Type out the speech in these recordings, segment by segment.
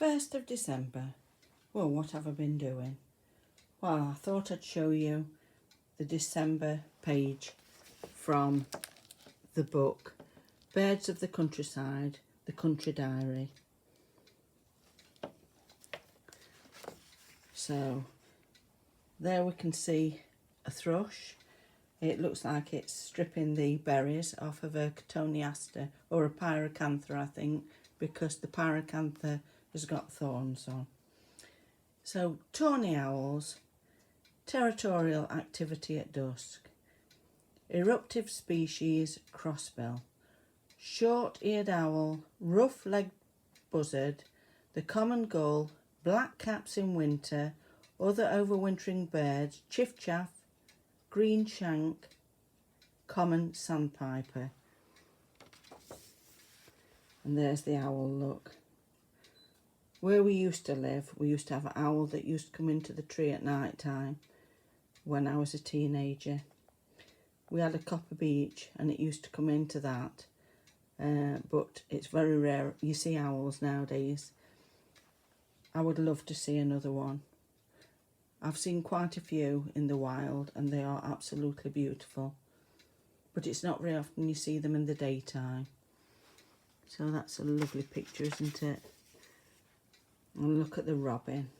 1st of December. Well, what have I been doing? Well, I thought I'd show you the December page from the book Birds of the Countryside, The Country Diary. So there we can see a thrush. It looks like it's stripping the berries off of a cotoneaster or a pyracantha, I think, because the pyracantha has got thorns on. So tawny owls, territorial activity at dusk, eruptive species crossbill, short-eared owl, rough-legged buzzard, the common gull, black caps in winter, other overwintering birds, chiff-chaff, green shank, common sandpiper. And there's the owl, look. Where we used to live, we used to have an owl that used to come into the tree at night time when I was a teenager. We had a copper beech and it used to come into that, but it's very rare you see owls nowadays. I would love to see another one. I've seen quite a few in the wild and they are absolutely beautiful, but it's not very often you see them in the daytime. So that's a lovely picture, isn't it? And look at the robin.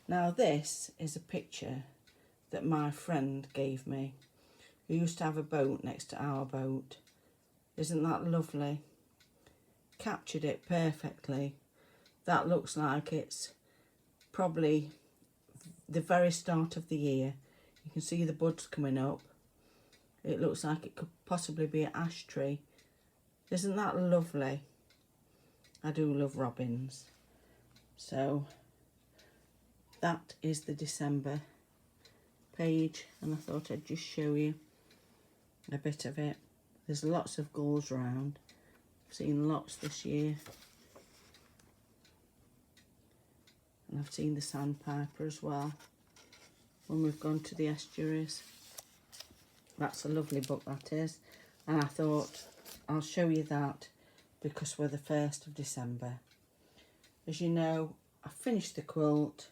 Now this is a picture that my friend gave me, who used to have a boat next to our boat. Isn't that lovely? Captured it perfectly. That looks like it's probably the very start of the year. You can see the buds coming up. It looks like it could possibly be an ash tree. Isn't that lovely? I do love robins. So that is the December page, and I thought I'd just show you a bit of it. There's lots of gulls around. I've seen lots this year. And I've seen the sandpiper as well when we've gone to the estuaries. That's a lovely book, that is. And I thought I'll show you that because we're the 1st of December. As you know, I finished the quilt.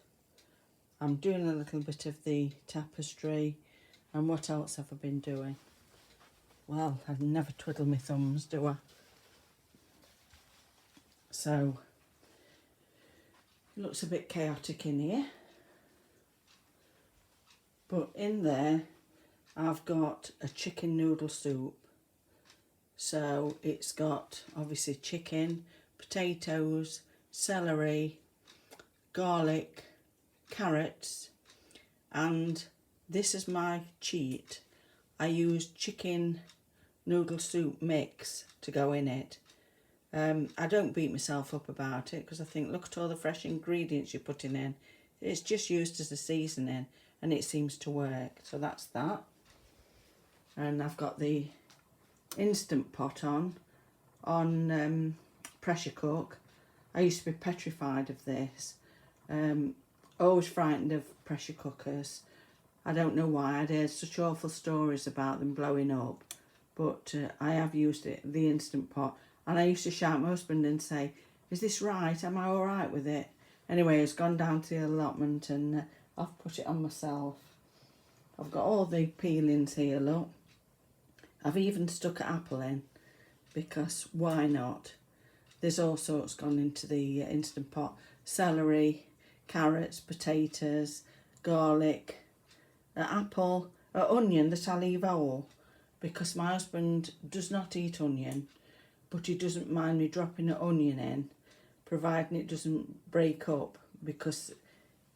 I'm doing a little bit of the tapestry. And what else have I been doing? Well, I never twiddle my thumbs, do I? So looks a bit chaotic in here, but in there I've got a chicken noodle soup. So it's got obviously chicken, potatoes, celery, garlic, carrots, and this is my cheat. I used chicken noodle soup mix to go in it. I don't beat myself up about it because I think, look at all the fresh ingredients you're putting in. It's just used as a seasoning and it seems to work. So that's that. And I've got the Instant Pot on pressure cook. I used to be petrified of this. Always frightened of pressure cookers. I don't know why. I'd heard such awful stories about them blowing up. But I have used it, the Instant Pot. And I used to shout at my husband and say, is this right? Am I all right with it? Anyway, it's gone down to the allotment and I've put it on myself. I've got all the peelings here, look. I've even stuck an apple in because why not? There's all sorts gone into the Instant Pot. Celery, carrots, potatoes, garlic, an apple, an onion that I leave whole because my husband does not eat onion. But he doesn't mind me dropping an onion in, providing it doesn't break up, because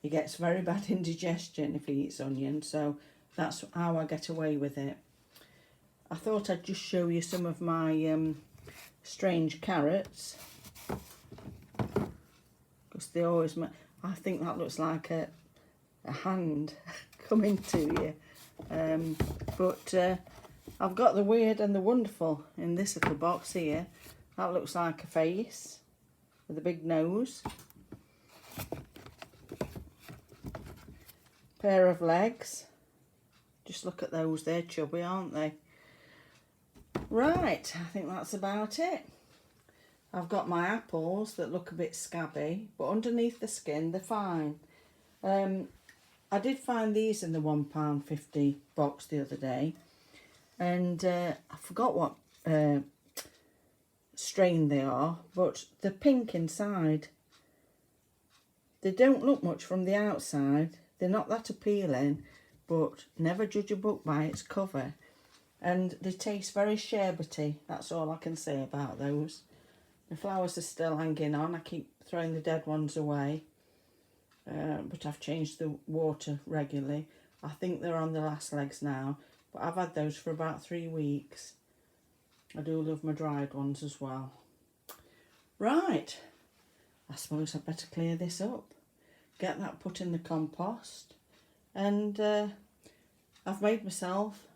he gets very bad indigestion if he eats onion. So that's how I get away with it. I thought I'd just show you some of my strange carrots, because they always, I think that looks like a hand coming to you. But I've got the weird and the wonderful in this little box here. That looks like a face with a big nose. Pair of legs. Just look at those, they're chubby, aren't they? Right, I think that's about it. I've got my apples that look a bit scabby, but underneath the skin they're fine. I did find these in the £1.50 box the other day, and I forgot what strain they are, but they're pink inside. They don't look much from the outside. They're not that appealing, but never judge a book by its cover. And they taste very sherbety. That's all I can say about those. The flowers are still hanging on. I keep throwing the dead ones away. But I've changed the water regularly. I think they're on the last legs now. But I've had those for about 3 weeks. I do love my dried ones as well. Right. I suppose I'd better clear this up. Get that put in the compost. And I've made myself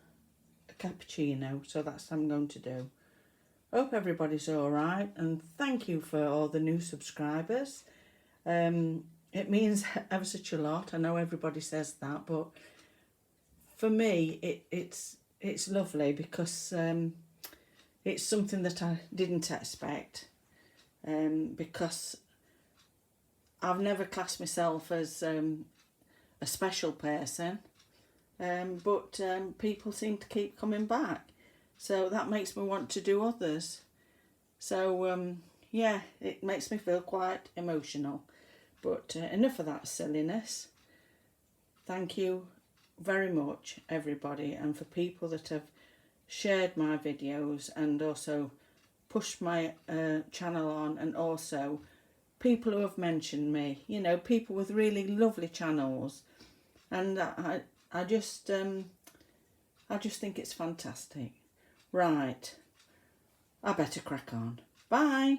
a cappuccino. So that's what I'm going to do. Hope everybody's alright. And thank you for all the new subscribers. It means ever such a lot. I know everybody says that, but for me, it's lovely because it's something that I didn't expect. Because I've never classed myself as a special person, but people seem to keep coming back. So that makes me want to do others. So, yeah, it makes me feel quite emotional. But enough of that silliness. Thank you very much, everybody, and for people that have shared my videos and also pushed my channel on, and also people who have mentioned me, you know, people with really lovely channels. And I just think it's fantastic. Right, I better crack on. Bye.